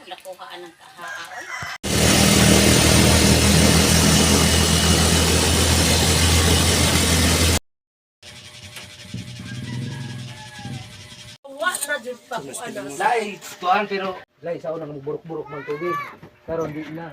Nakuhaan ng kahaan. Lay, tuan pero lay sa unang buruk-buruk man tubig. Karon di na.